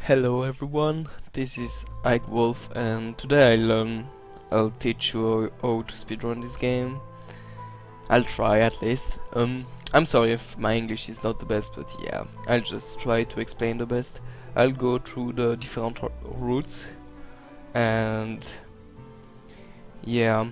Hello everyone, this is Ikewolf and today I'll teach you how to speedrun this game. I'll try at least. I'm sorry if my English is not the best, but yeah, I'll just try to explain the best. I'll go through the different routes and yeah,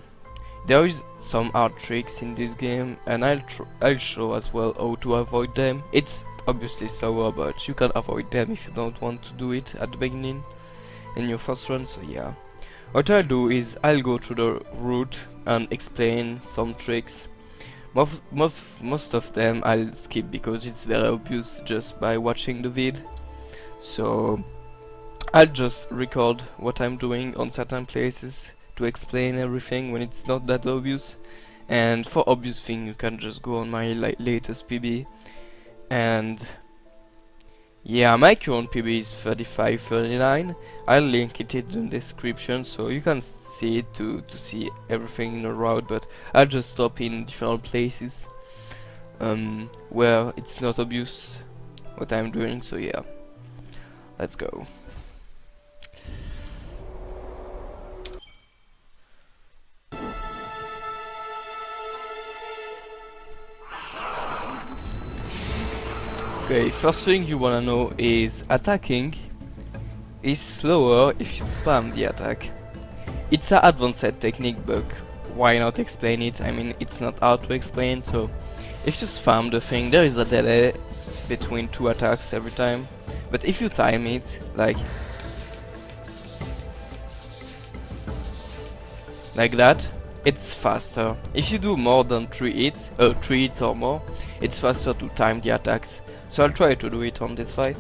there is some hard tricks in this game and I'll show as well how to avoid them. It's obviously slower, but you can avoid them if you don't want to do it at the beginning in your first run. So yeah, what I'll do is I'll go through the route and explain some tricks. Most of them I'll skip because it's very obvious just by watching the vid. So I'll just record what I'm doing on certain places to explain everything when it's not that obvious. And for obvious thing you can just go on my latest PB. And yeah, my current PB is 3539. I'll link it in the description so you can see it to see everything in the route, but I'll just stop in different places where it's not obvious what I'm doing. So yeah, let's go. Okay, first thing you wanna know is attacking is slower if you spam the attack. It's an advanced technique, but why not explain it? I mean, it's not hard to explain, so if you spam the thing, there is a delay between two attacks every time. But if you time it, like that, it's faster. If you do more than 3 hits or more, it's faster to time the attacks. So I'll try to do it on this fight.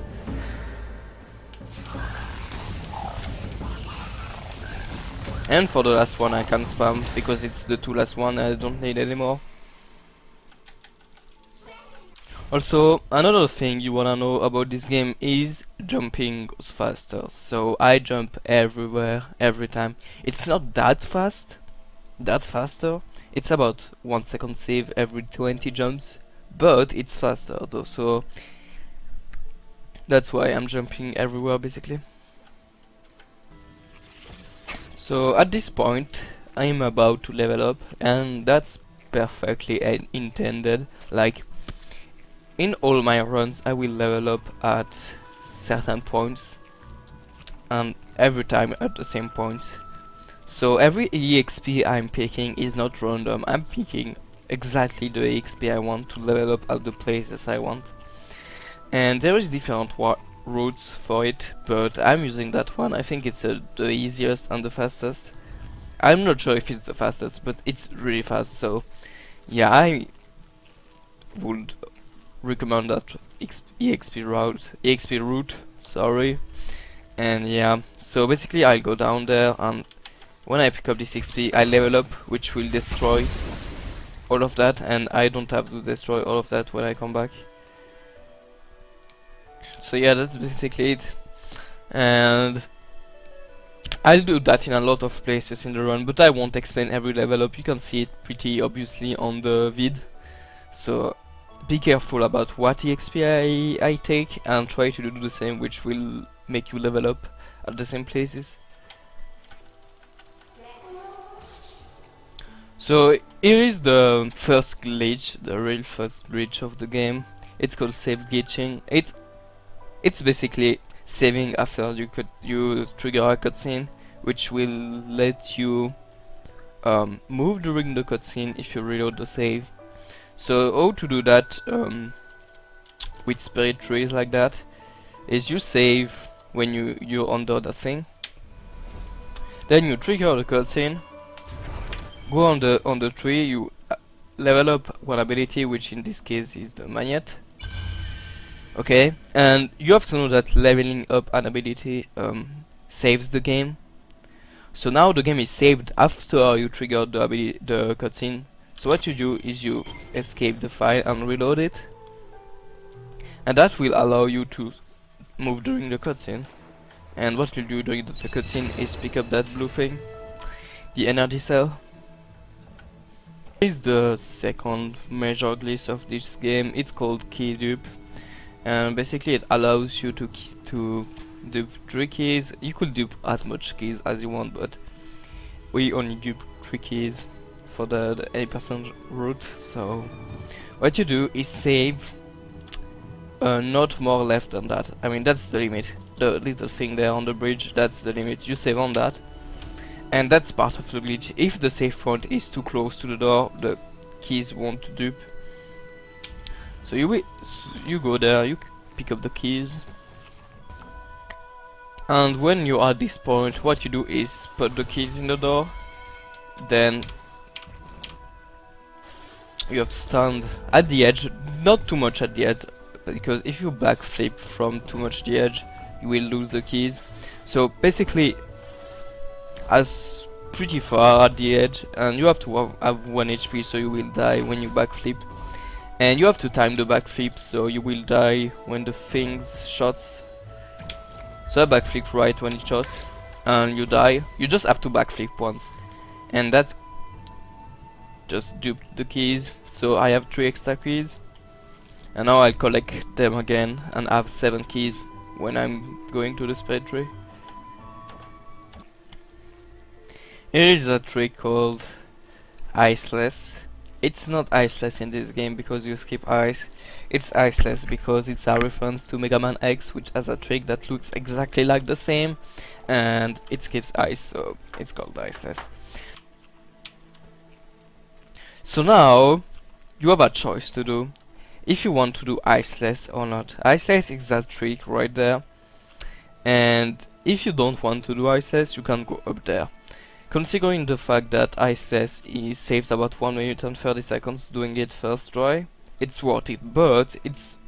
And for the last one I can spam because it's the two last one I don't need anymore. Also, another thing you wanna know about this game is jumping goes faster. So I jump everywhere, every time. It's not that faster. It's about 1 second save every 20 jumps, but it's faster though, so that's why I'm jumping everywhere basically. So at this point I'm about to level up, and that's perfectly intended. Like in all my runs I will level up at certain points and every time at the same points. So every EXP I'm picking is not random. I'm picking exactly the EXP I want to level up at the places I want. And there is different routes for it, but I'm using that one. I think it's the easiest and the fastest. I'm not sure if it's the fastest, but it's really fast. So yeah, I would recommend that EXP route. Sorry. And yeah, so basically I'll go down there, and when I pick up this XP I level up, which will destroy all of that, and I don't have to destroy all of that when I come back. So yeah, that's basically it, and I'll do that in a lot of places in the run, but I won't explain every level up. You can see it pretty obviously on the vid, so be careful about what EXP I take and try to do the same, which will make you level up at the same places. So here is the first glitch, the real first glitch of the game. It's called save glitching. It's basically saving after you trigger a cutscene, which will let you move during the cutscene if you reload the save. So how to do that with spirit trees like that is you save when you're under the thing, then you trigger the cutscene. Go on the tree, you level up one ability, which in this case is the magnet. Okay, and you have to know that leveling up an ability saves the game. So now the game is saved after you trigger the cutscene. So what you do is you escape the file and reload it, and that will allow you to move during the cutscene. And what you'll do during the cutscene is pick up that blue thing, the energy cell. This is the second major glitch of this game. It's called key dupe, and basically it allows you to dupe 3 keys. You could dupe as much keys as you want, but we only dupe 3 keys for the 80% route. So what you do is save, not more left than that. I mean, that's the limit. The little thing there on the bridge, that's the limit. You save on that, and that's part of the glitch. If the save point is too close to the door, the keys won't dupe. So you go there, you pick up the keys, and when you are at this point, what you do is put the keys in the door. Then you have to stand at the edge, not too much at the edge, because if you backflip from too much the edge, you will lose the keys. So basically, as pretty far at the edge, and you have to have 1 HP, so you will die when you backflip. And you have to time the backflip, so you will die when the thing's shots. So I backflip right when it shots, and you die. You just have to backflip once, and that just duped the keys. So I have 3 extra keys, and now I'll collect them again and have 7 keys when I'm going to the spread tree. Here is a trick called Iceless. It's not Iceless in this game because you skip ice. It's Iceless because it's a reference to Mega Man X, which has a trick that looks exactly like the same, and it skips ice, so it's called Iceless. So now you have a choice to do if you want to do Iceless or not. Iceless is that trick right there, and if you don't want to do Iceless, you can go up there. Considering the fact that Iceless saves about 1 minute and 30 seconds doing it first try, it's worth it, but it's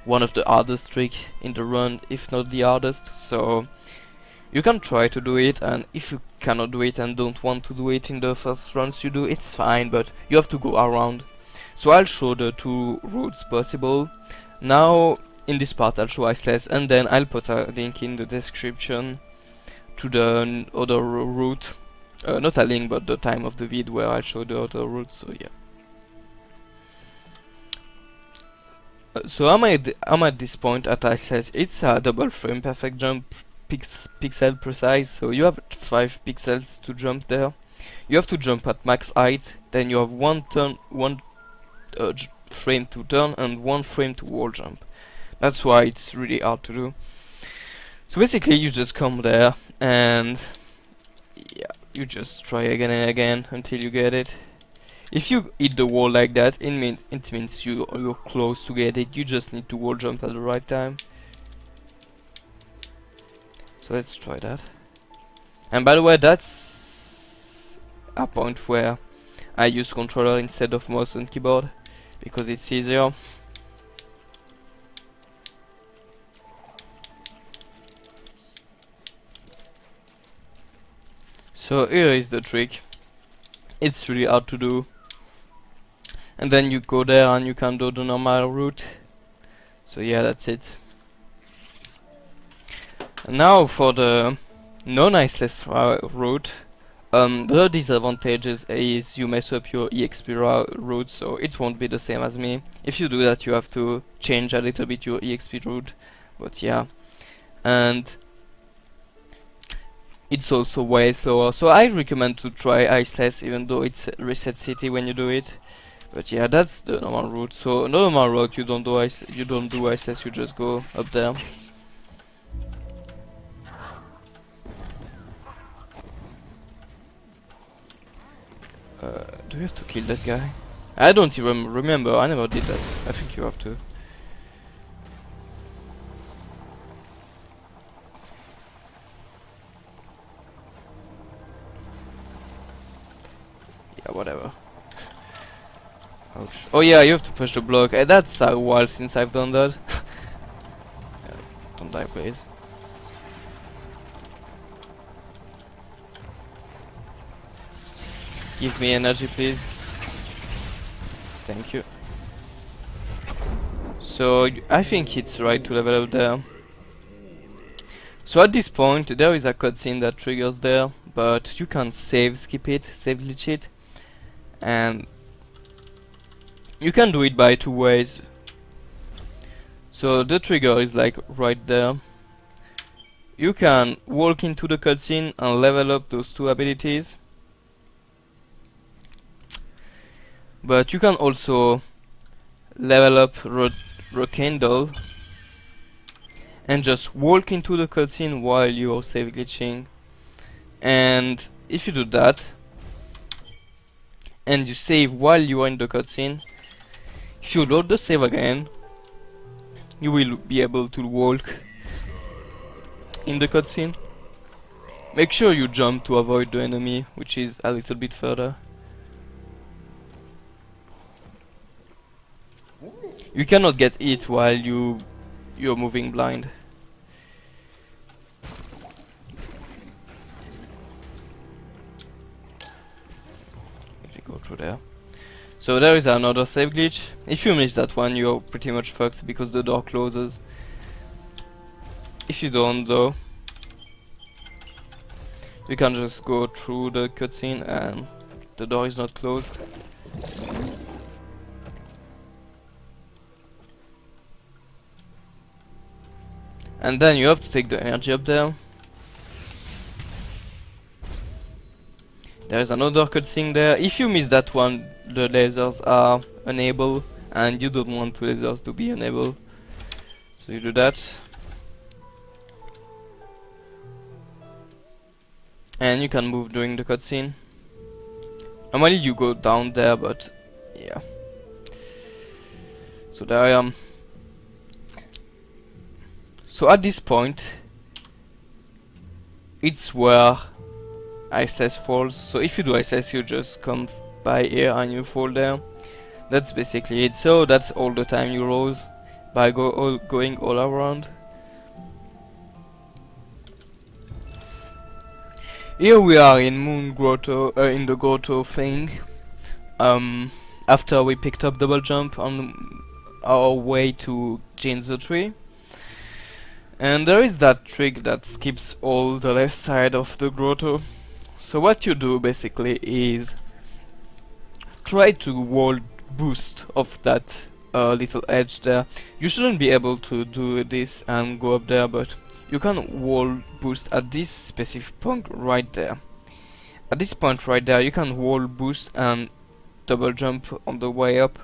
one of the hardest tricks in the run, if not the hardest, so you can try to do it, and if you cannot do it and don't want to do it in the first runs you do, it's fine, but you have to go around. So I'll show the 2 routes possible. Now in this part I'll show Iceless, and then I'll put a link in the description to the other route, not a link but the time of the vid where I'll show the other route, so yeah. So I'm at this point at Iceless. It's a double frame perfect jump, pixel precise, so you have 5 pixels to jump there. You have to jump at max height, then you have one frame to turn and 1 frame to wall jump. That's why it's really hard to do. So basically you just come there and yeah, you just try again and again until you get it. If you hit the wall like that, it means you're close to get it. You just need to wall jump at the right time. So let's try that. And by the way, that's a point where I use controller instead of mouse and keyboard because it's easier. So here is the trick. It's really hard to do, and then you go there and you can do the normal route. So yeah, that's it. And now for the non-Iceless route, the disadvantages is you mess up your EXP route, so it won't be the same as me. If you do that, you have to change a little bit your EXP route, but yeah. And it's also way slower, so I recommend to try Iceless even though it's reset city when you do it. But yeah, that's the normal route. So normal route, you don't do Iceless, you just go up there. Do you have to kill that guy? I don't even remember, I never did that. I think you have to. Yeah, whatever. Ouch. Oh yeah, you have to push the block. That's a while since I've done that. Yeah, don't die, please. Give me energy, please. Thank you. So I think it's right to level up there. So at this point there is a cutscene that triggers there, but you can skip it, save glitch it, and you can do it by 2 ways. So the trigger is like right there, you can walk into the cutscene and level up those two abilities. But you can also level up Rekindle and just walk into the cutscene while you're save glitching. And if you do that, and you save while you are in the cutscene, if you load the save again, you will be able to walk in the cutscene. Make sure you jump to avoid the enemy, which is a little bit further. You cannot get hit while you're moving blind. Let me go through there. So there is another save glitch. If you miss that one, you're pretty much fucked because the door closes. If you don't though, you can just go through the cutscene and the door is not closed. And then you have to take the energy up there. There is another cutscene there. If you miss that one, the lasers are unable, and you don't want the lasers to be unable. So you do that. And you can move during the cutscene. Normally you go down there, but yeah. So there I am. So at this point, it's where Iceless falls. So if you do Iceless, you just come by here and you fall there. That's basically it. So that's all the time you rose by going all around. Here we are in Moon Grotto, in the Grotto thing. After we picked up double jump on our way to change the tree. And there is that trick that skips all the left side of the grotto. So what you do basically is try to wall boost off that little edge there. You shouldn't be able to do this and go up there, but you can wall boost at this specific point right there. At this point right there, you can wall boost and double jump on the way up.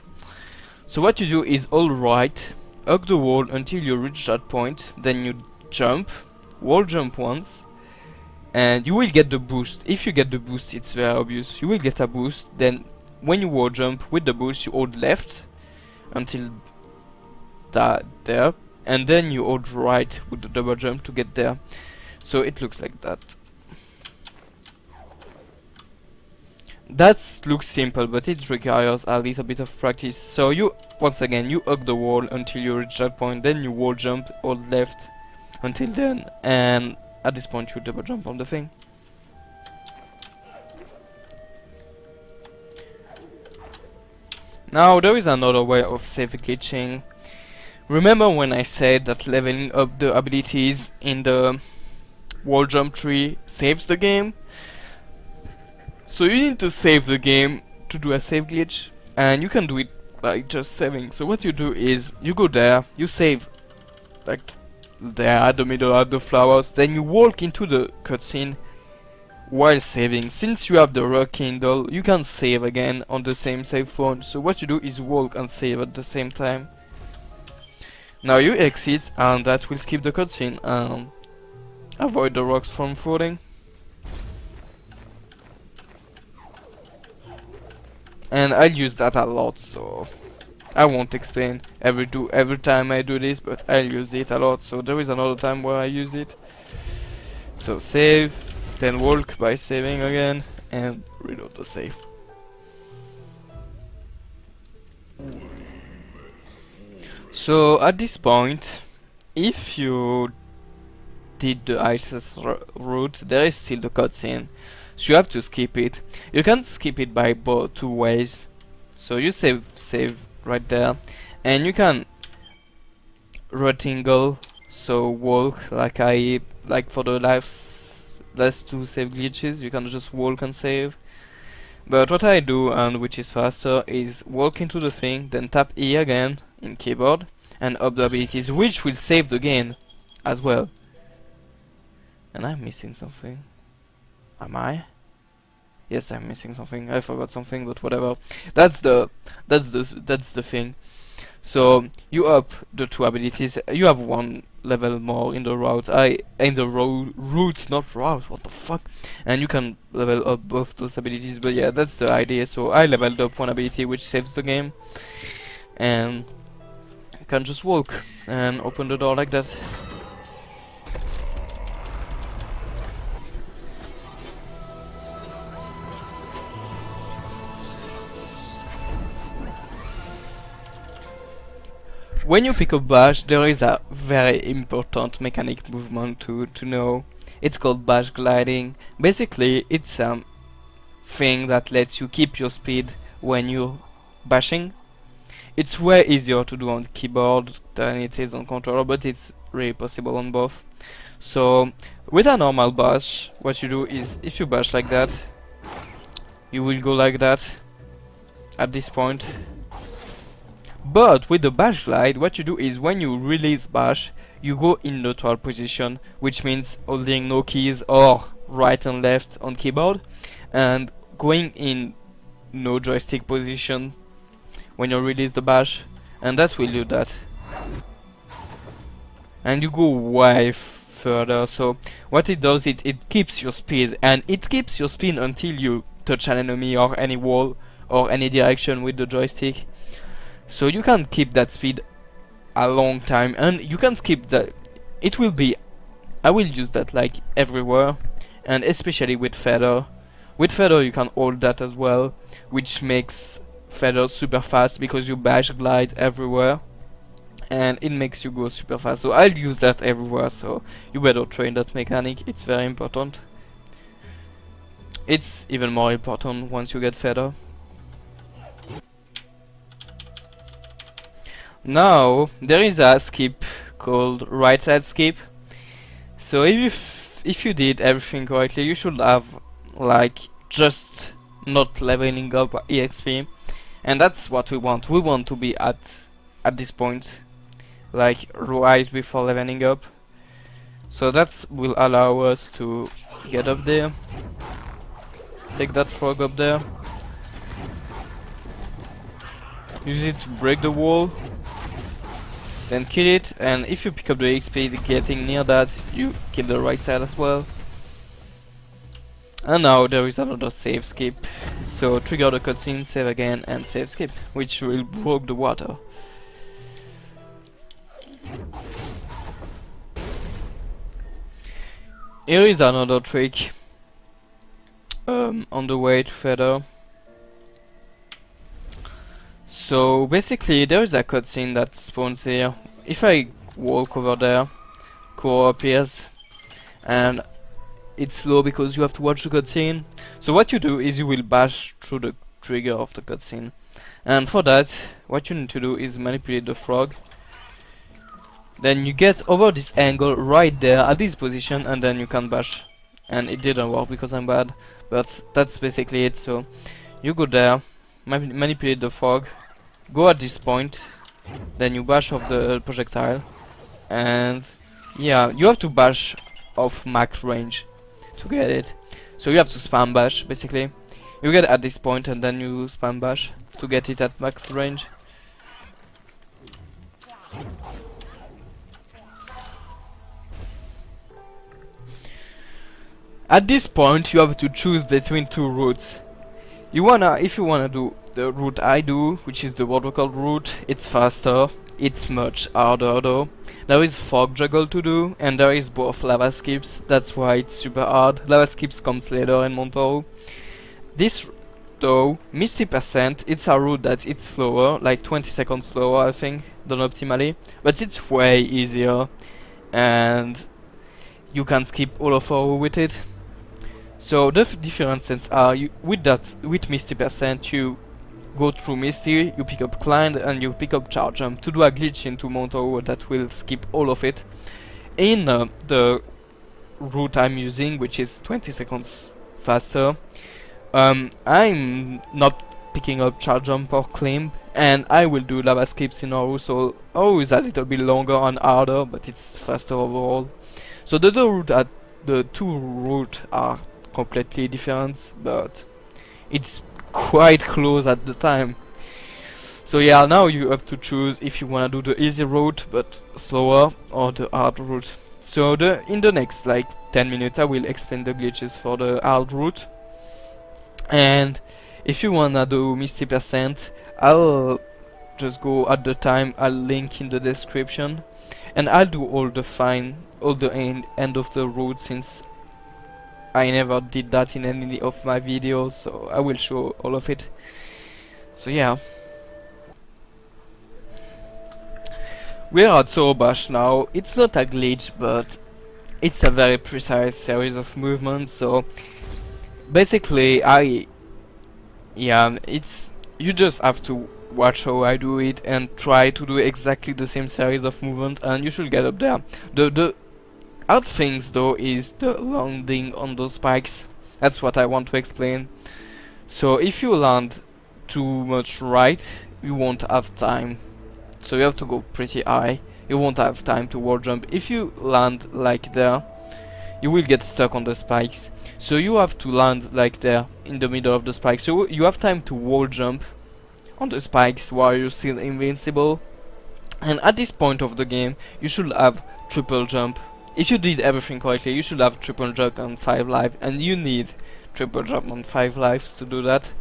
So what you do is alright, hug the wall until you reach that point, then you jump, wall jump once, and you will get the boost. If you get the boost, it's very obvious. You will get a boost, then when you wall jump with the boost, you hold left until that there, and then you hold right with the double jump to get there. So it looks like that. That looks simple, but it requires a little bit of practice. So you, once again, you hug the wall until you reach that point, then you wall jump, hold left until then, and at this point you double jump on the thing. Now there is another way of save glitching. Remember when I said that leveling up the abilities in the wall jump tree saves the game? So you need to save the game to do a save glitch, and you can do it by just saving. So what you do is you go there, you save like there at the middle of the flowers, then you walk into the cutscene while saving. Since you have the Rekindle, you can save again on the same save point. So what you do is walk and save at the same time. Now you exit, and that will skip the cutscene and avoid the rocks from falling. And I'll use that a lot, so I won't explain every time I do this, but I'll use it a lot. So there is another time where I use it. So save, then walk by saving again, and reload the save. So at this point, if you did the Iceless route, there is still the cutscene. So you have to skip it. You can skip it by two ways. So you save right there, and you can rectangle, so walk like for the last two save glitches. You can just walk and save. But what I do, and which is faster, is walk into the thing, then tap E again in keyboard, and up the abilities, which will save the game as well. And I'm missing something. Am I? Yes, I'm missing something. I forgot something, but whatever. That's the thing. So you up the two abilities. You have one level more in the route, not route. What the fuck? And you can level up both those abilities. But yeah, that's the idea. So I leveled up one ability, which saves the game, and you can just walk and open the door like that. When you pick up bash, there is a very important mechanic movement to know. It's called bash gliding. Basically, it's a thing that lets you keep your speed when you're bashing. It's way easier to do on keyboard than it is on controller, but it's really possible on both. So, with a normal bash, what you do is, if you bash like that, you will go like that at this point. But with the bash glide, what you do is when you release bash, you go in neutral position, which means holding no keys or right and left on keyboard, and going in no joystick position when you release the bash, and that will do that. And you go way further. So what it does, it keeps your speed, and it keeps your speed until you touch an enemy or any wall or any direction with the joystick. So you can keep that speed a long time, and you can skip that. It will be, I will use that like everywhere, and especially with feather. With feather you can hold that as well, which makes feather super fast because you bash glide everywhere, and it makes you go super fast. So I'll use that everywhere, so you better train that mechanic, it's very important. It's even more important once you get feather. Now there is a skip called right side skip. So if you did everything correctly, you should have like just not leveling up EXP, and that's what we want. We want to be at this point, like right before leveling up. So that will allow us to get up there, take that frog up there, use it to break the wall, then kill it, and if you pick up the XP getting near that, you kill the right side as well. And now there is another save skip. So trigger the cutscene, save again, and save skip, which will break the water. Here is another trick on the way to feather. So basically there is a cutscene that spawns here. If I walk over there, core appears, and it's slow because you have to watch the cutscene. So what you do is you will bash through the trigger of the cutscene, and for that what you need to do is manipulate the frog. Then you get over this angle right there at this position, and then you can bash. And it didn't work because I'm bad, but that's basically it. So you go there, manipulate the frog, go at this point, then you bash off the projectile, and yeah, you have to bash off max range to get it. So you have to spam bash basically. You get at this point and then you spam bash to get it at max range. At this point you have to choose between two routes. If you wanna do the route I do, which is the vertical route, it's faster, it's much harder though. There is fog juggle to do, and there is both lava skips, that's why it's super hard. Lava skips comes later in Horu. This though, Misty %, it's a route that it's slower, like 20 seconds slower I think, than optimally, but it's way easier, and you can skip all of Horu with it. So the differences are, with Misty % you go through Misty, you pick up Climb, and you pick up Charge Jump to do a glitch into Mount Horu that will skip all of it. In the route I'm using, which is 20 seconds faster, I'm not picking up Charge Jump or Climb, and I will do lava skips in Horu, so Horu is a little bit longer and harder, but it's faster overall. So the route the two routes are completely different, but it's quite close at the time. So yeah, now you have to choose if you wanna do the easy route but slower, or the hard route. So in the next like 10 minutes I will explain the glitches for the hard route. And if you wanna do Misty %, I'll just go at the time, I'll link in the description, and I'll do all the end of the route, since I never did that in any of my videos, so I will show all of it. So yeah. We are at Sorobash now. It's not a glitch, but it's a very precise series of movements, so basically you just have to watch how I do it and try to do exactly the same series of movements, and you should get up there. The hard things though is the landing on those spikes. That's what I want to explain. So if you land too much right, you won't have time. So you have to go pretty high. You won't have time to wall jump. If you land like there, you will get stuck on the spikes. So you have to land like there in the middle of the spikes. So you have time to wall jump on the spikes while you're still invincible. And at this point of the game, you should have triple jump. If you did everything correctly, you should have triple jump on 5 lives, and you need triple jump on 5 lives to do that.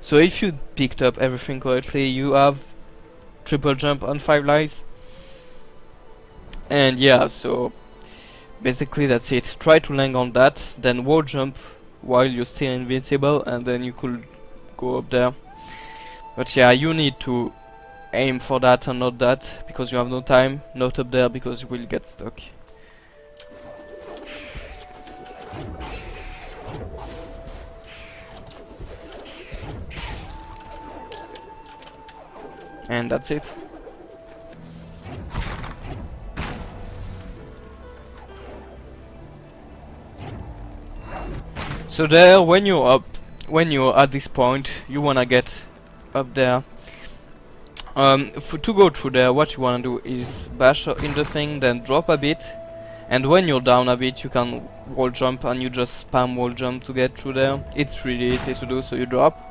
So if you picked up everything correctly, you have triple jump on 5 lives. And yeah, so basically that's it. Try to land on that, then wall jump while you're still invincible, and then you could go up there. But yeah, you need to aim for that and not that, because you have no time. Not up there, because you will get stuck. And that's it. So there, when you're at this point, you wanna get up there. To go through there, what you wanna do is bash in the thing, then drop a bit, and when you're down a bit, you can wall jump, and you just spam wall jump to get through there. It's really easy to do. So you drop,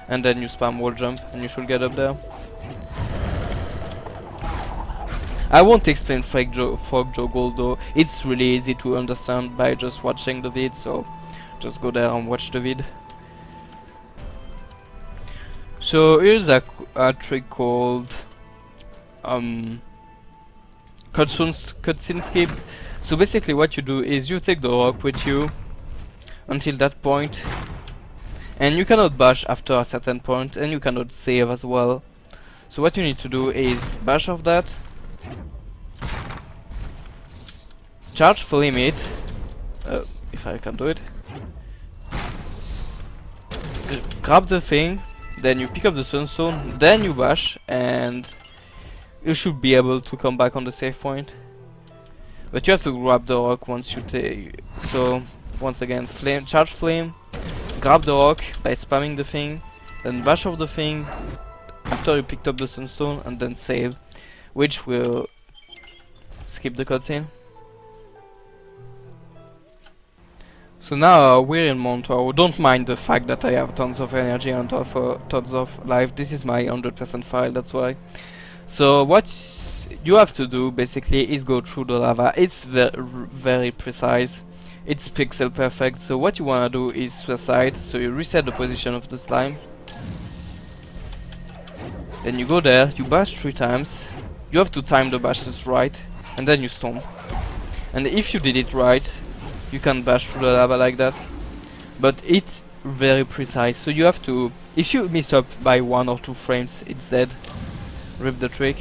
and then you spam wall jump, and you should get up there. I won't explain Frog Joggle though. It's really easy to understand by just watching the vid, so just go there and watch the vid. So here's a trick called cutscene skip. So basically what you do is you take the rock with you until that point, and you cannot bash after a certain point, and you cannot save as well. So what you need to do is bash off that, charge flame it, if I can do it, grab the thing, then you pick up the Sunstone, then you bash, and you should be able to come back on the save point. But you have to grab the rock once you take. So once again, charge flame, grab the rock by spamming the thing, then bash off the thing after you picked up the Sunstone, and then save, which will skip the cutscene. So now we're in Monto. Don't mind the fact that I have tons of energy and tons of life. This is my 100% file, that's why. So what you have to do basically is go through the lava. It's very precise. It's pixel perfect. So what you wanna do is suicide. So you reset the position of the slime. Then you go there, you bash 3 times. You have to time the bashes right, and then you stomp. And if you did it right, you can bash through the lava like that. But it's very precise, so you have to, if you miss up by 1 or 2 frames, it's dead. Rip the trick.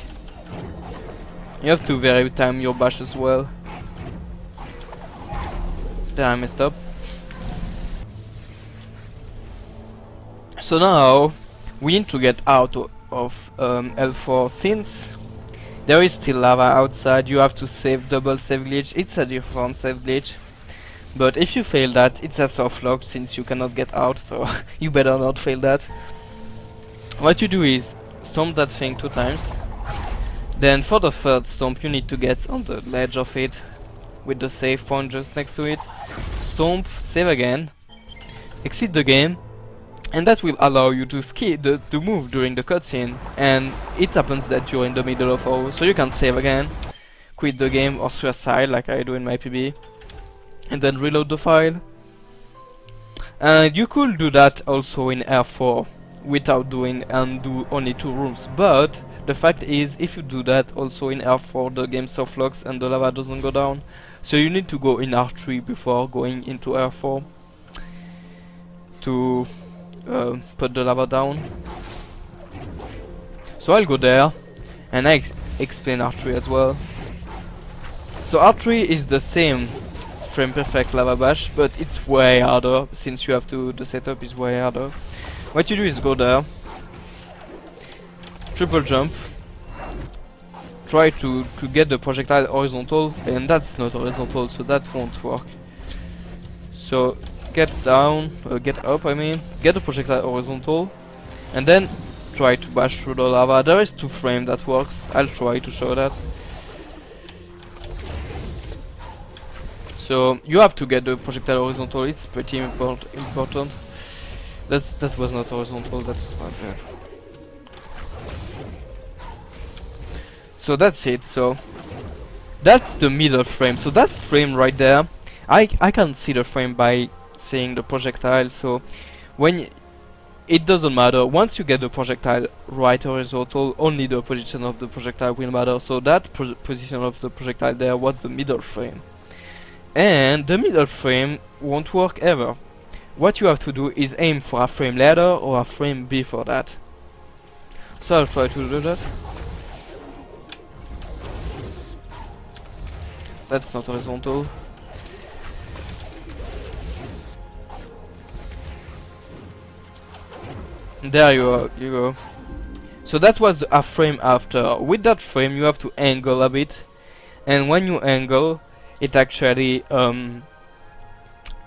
You have to very time your bash as well. There I messed up. So now we need to get out of L4, since there is still lava outside. You have to save double save glitch. It's a different save glitch, but if you fail that, it's a soft lock, since you cannot get out, so you better not fail that. What you do is stomp that thing 2 times, then for the third stomp you need to get on the ledge of it, with the save point just next to it. Stomp, save again, exit the game, and that will allow you to skip the move during the cutscene. And it happens that you're in the middle of Horu, so you can save again, quit the game or suicide like I do in my PB, and then reload the file. And you could do that also in R4 without doing and do only 2 rooms, but the fact is if you do that also in R4 the game soft locks and the lava doesn't go down, so you need to go in R3 before going into R4 to put the lava down. So I'll go there and I explain R3 as well. So R3 is the same frame perfect lava bash, but it's way harder since you have to, the setup is way harder. What you do is go there, triple jump, try to get the projectile horizontal, and that's not horizontal, so that won't work. So get down, get up I mean, get the projectile horizontal, and then try to bash through the lava. There is 2 frames that works, I'll try to show that. So you have to get the projectile horizontal, it's pretty important. That was not horizontal, that was bad. Yeah. So that's it, so that's the middle frame. So that frame right there, I can see the frame by seeing the projectile, so when it doesn't matter, once you get the projectile right horizontal, only the position of the projectile will matter. So that position of the projectile there was the middle frame. And the middle frame won't work ever. What you have to do is aim for a frame later or a frame before that. So I'll try to do that. That's not horizontal. There you go. So that was a frame after. With that frame you have to angle a bit, and when you angle it actually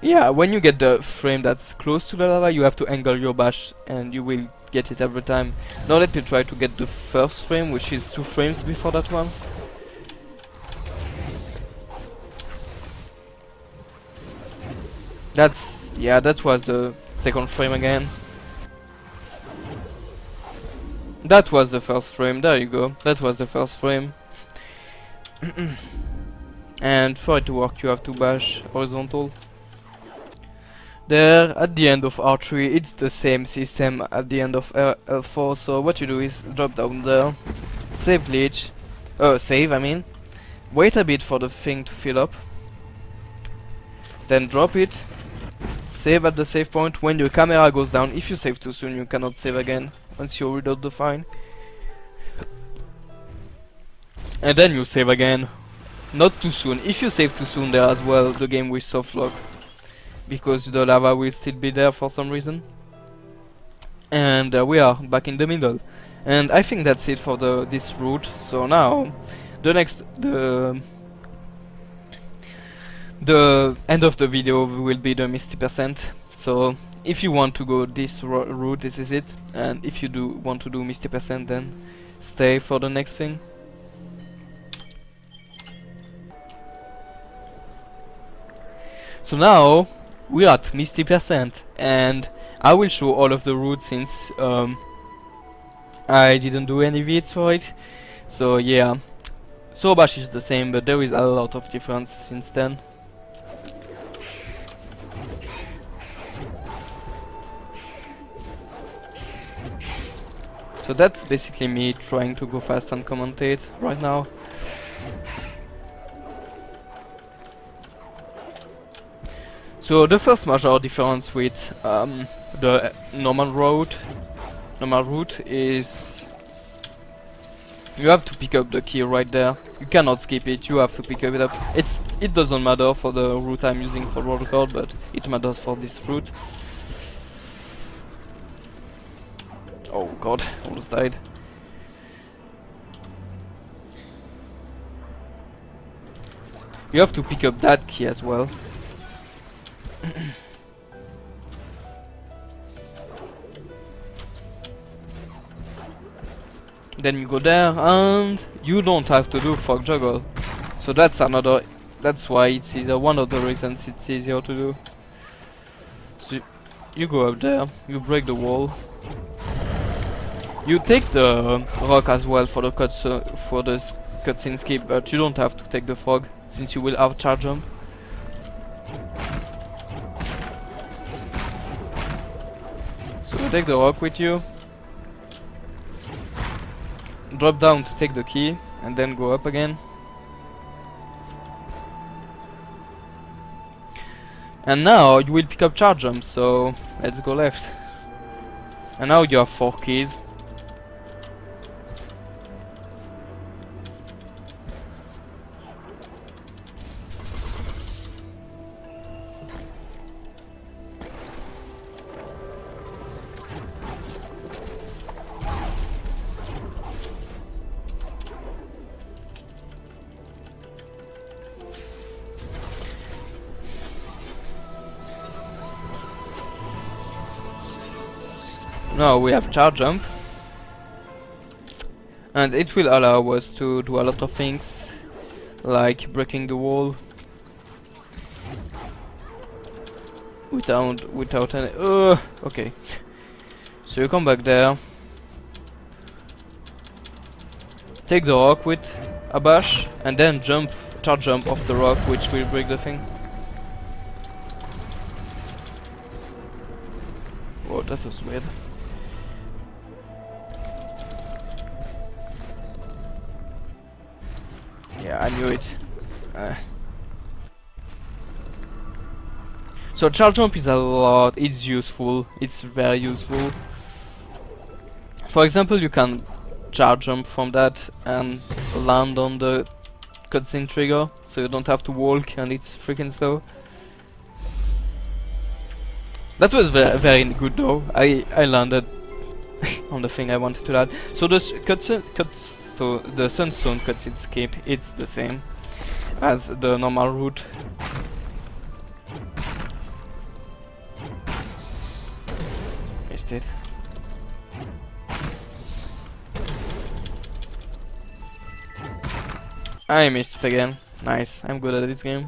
yeah, when you get the frame that's close to the lava you have to angle your bash and you will get it every time. Now let me try to get the first frame, which is 2 frames before that one. Yeah, that was the second frame again. That was the first frame, there you go. That was the first frame. And for it to work you have to bash horizontal. There, at the end of R3, it's the same system at the end of L4, so what you do is drop down there, save glitch, save I mean, wait a bit for the thing to fill up, then drop it, save at the save point. When your camera goes down, if you save too soon you cannot save again once you reload the file. And then you save again, not too soon. If you save too soon there as well, the game will soft lock, because the lava will still be there for some reason. And there we are, back in the middle. And I think that's it for this route. So now, the end of the video will be the Misty %. So if you want to go this route, this is it. And if you do want to do Misty %, then stay for the next thing. So now we're at Misty %, and I will show all of the routes since I didn't do any vids for it. So yeah, Sobash is the same, but there is a lot of difference since then. So that's basically me trying to go fast and commentate right now. So the first major difference with the normal route is you have to pick up the key right there. You cannot skip it, you have to pick it up. It doesn't matter for the route I'm using for world record, but it matters for this route. Oh god, almost died. You have to pick up that key as well. Then you go there, and you don't have to do frog juggle. So that's another That's why it's easier. One of the reasons it's easier to do. So you go up there, you break the wall. You take the rock as well for the cutscene skip, but you don't have to take the frog since you will have charge jump. So you take the rock with you, drop down to take the key, and then go up again. And now you will pick up charge jump, so let's go left. And now you have 4 keys. Now we have charge jump, and it will allow us to do a lot of things, like breaking the wall without any. Okay. So you come back there, take the rock with a bash, and then charge jump off the rock, which will break the thing. Whoa, that was weird. Yeah, I knew it. So charge jump is it's useful, it's very useful. For example, you can charge jump from that and land on the cutscene trigger, so you don't have to walk and it's freaking slow. That was very good though. I landed on the thing I wanted to land. So the the Sunstone cutscene skip, it's the same as the normal route. Missed it. I missed it again. Nice, I'm good at this game.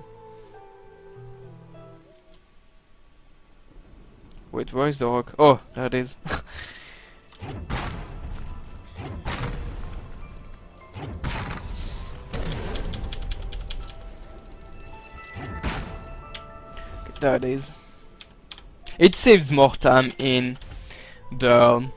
Wait, where is the rock? Oh, there it is. There it is. It saves more time in the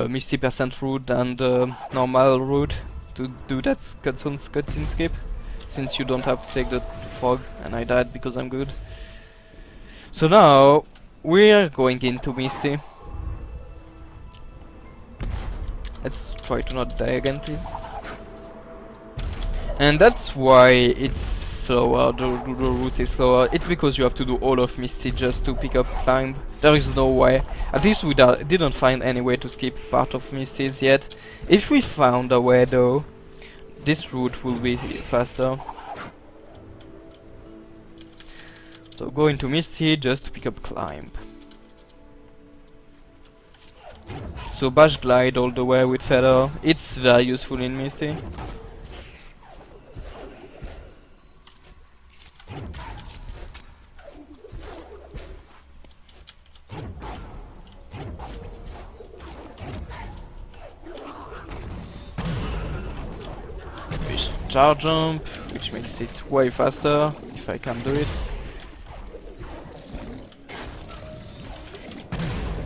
Misty % route than the normal route to do that cutscene skip, since you don't have to take the frog, and I died because I'm good. So now we're going into Misty. Let's try to not die again, please. And that's why it's slower, the route is slower. It's because you have to do all of Misty just to pick up climb. There is no way. At least we didn't find any way to skip part of Misty's yet. If we found a way though, this route will be faster. So go into Misty just to pick up climb. So bash glide all the way with feather. It's very useful in Misty. Charge jump, which makes it way faster if I can do it.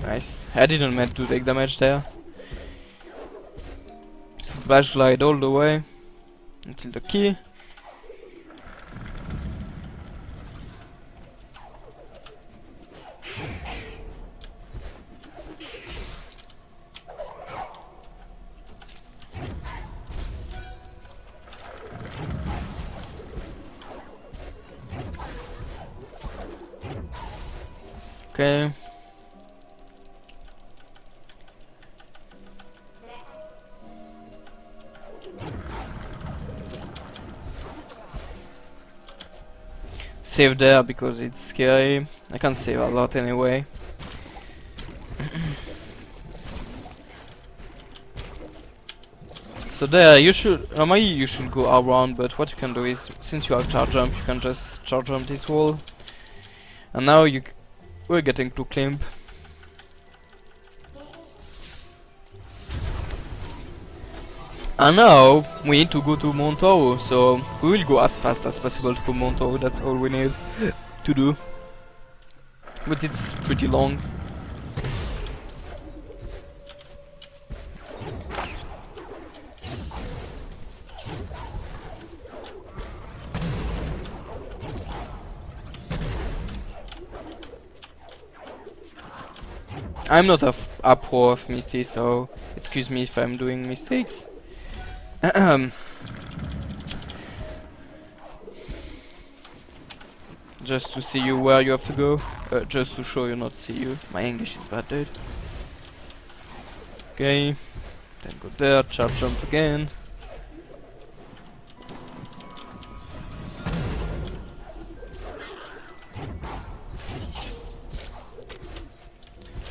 Nice. I didn't meant to take damage there. So bash glide all the way until the key. Okay. Save there because it's scary. I can't save a lot anyway. So there, you should normally you should go around, but what you can do is, since you have charge jump, you can just charge jump this wall. And now we're getting to climb. And now we need to go to Mount Horu, so we will go as fast as possible to Mount Horu. That's all we need to do. But it's pretty long. I'm not a pro of Misty, so excuse me if I'm doing mistakes. Just to see you where you have to go. Just to show you, not see you. My English is bad, dude. Okay. Then go there, charge jump again.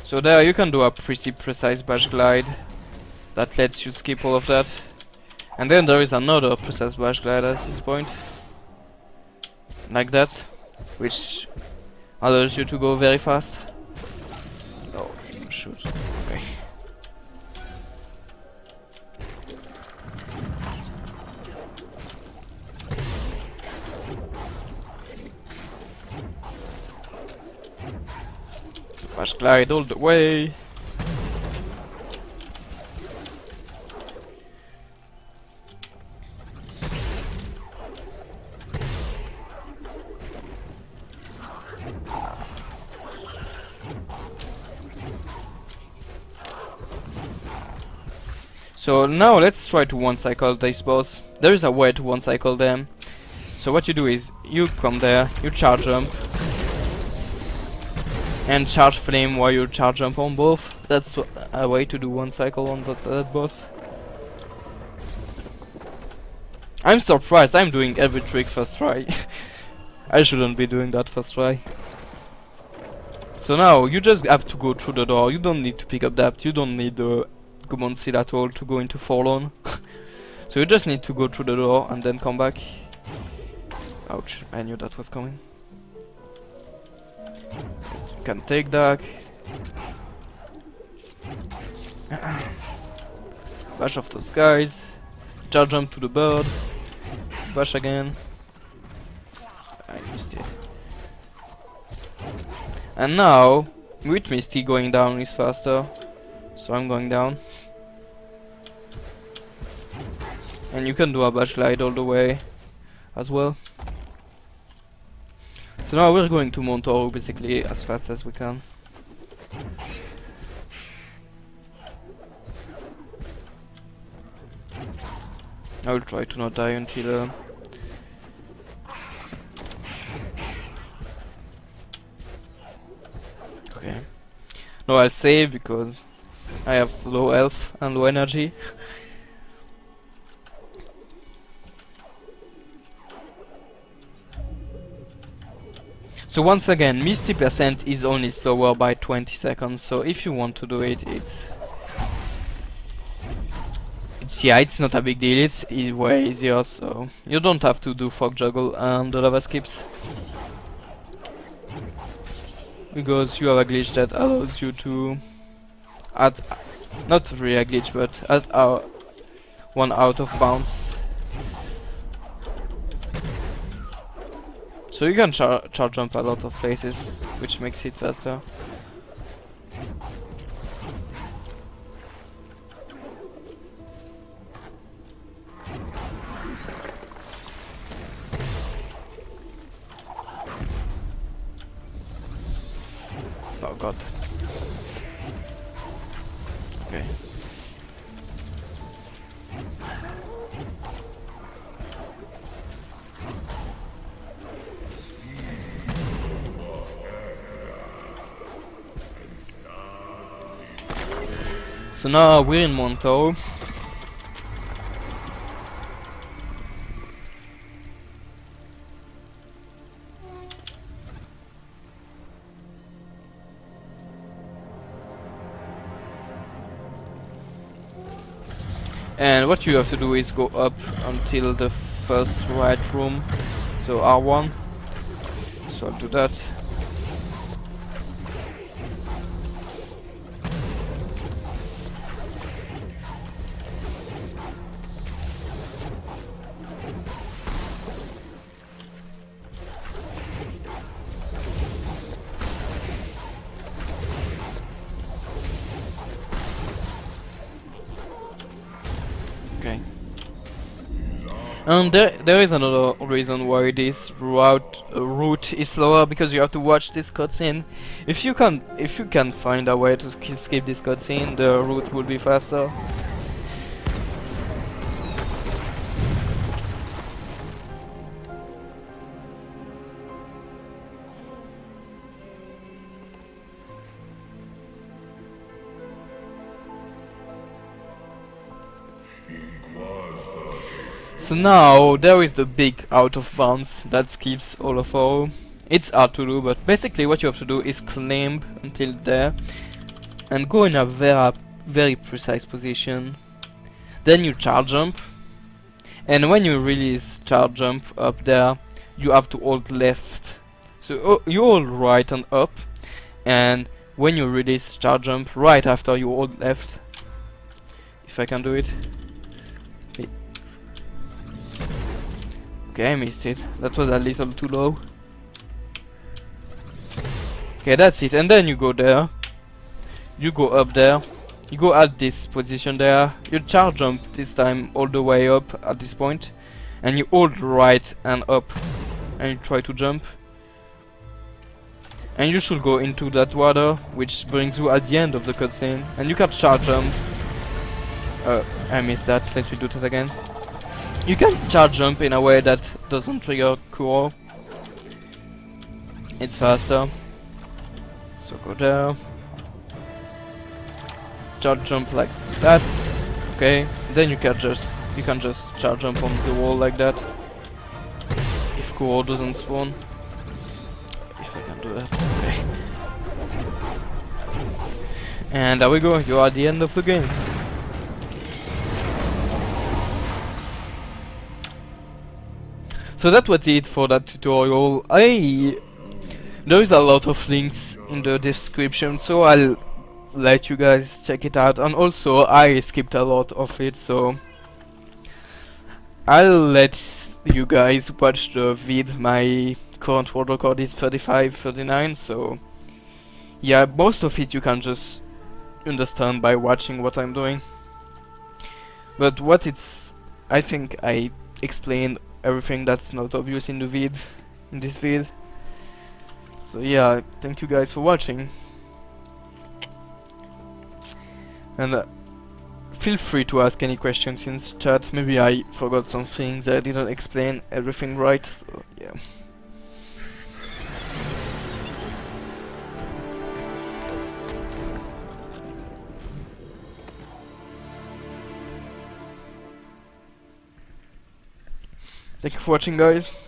So there you can do a pretty precise bash glide that lets you skip all of that. And then there is another precise bash glide at this point, like that, which allows you to go very fast. Oh shoot, okay. Bash glide all the way. So now let's try to one cycle this boss. There is a way to one cycle them. So what you do is you come there, you charge jump, and charge flame while you charge jump on both. That's a way to do one cycle on that boss. I'm surprised I'm doing every trick first try. I shouldn't be doing that first try. So now you just have to go through the door. You don't need to pick up that. You don't need the command seal at all to go into Forlorn. So you just need to go through the door and then come back. Ouch, I knew that was coming. Can take that. Bash off those guys. Charge jump to the bird. Bash again. I missed it. And now, with Misty going down is faster. So I'm going down. And you can do a bash glide all the way as well. So now we're going to Mount Horu basically as fast as we can. I will try to not die until okay. No, I'll save because I have low health and low energy. So once again, Misty percent is only slower by 20 seconds, so if you want to do it, it's yeah, it's not a big deal, it's way easier, so you don't have to do fog juggle and the lava skips. Because you have a glitch that allows you to add, not really a glitch, but add one out of bounds. So you can charge jump a lot of places, which makes it faster. Oh god. Okay. So now we're in Mount Horu. And what you have to do is go up until the first right room, so R1. So I'll do that. Okay. And there is another reason why this route is slower, because you have to watch this cutscene. If you can find a way to skip this cutscene, the route will be faster. So now there is the big out of bounds that skips all of our. It's hard to do, but basically what you have to do is climb until there and go in a very precise position. Then you charge jump, and when you release charge jump up there, you have to hold left. So you hold right and up, and when you release charge jump right after you hold left. If I can do it. Okay, I missed it. That was a little too low. Okay, that's it. And then you go there. You go up there. You go at this position there. You charge jump this time all the way up at this point. And you hold right and up. And you try to jump. And you should go into that water, which brings you at the end of the cutscene. And you can charge jump. I missed that. Let me do that again. You can charge jump in a way that doesn't trigger Horu. It's faster. So go there. Charge jump like that. Okay. Then you can just charge jump on the wall like that. If Horu doesn't spawn. If I can do that. Okay. And there we go. You are at the end of the game. So that was it for that tutorial. There is a lot of links in the description, so I'll let you guys check it out. And also I skipped a lot of it, so I'll let you guys watch the vid. My current world record is 35:39, so yeah, most of it you can just understand by watching what I'm doing. But I think I explained everything that's not obvious in this vid. So yeah, thank you guys for watching, and feel free to ask any questions in chat. Maybe I forgot some things, I didn't explain everything right, so yeah. Thank you for watching, guys.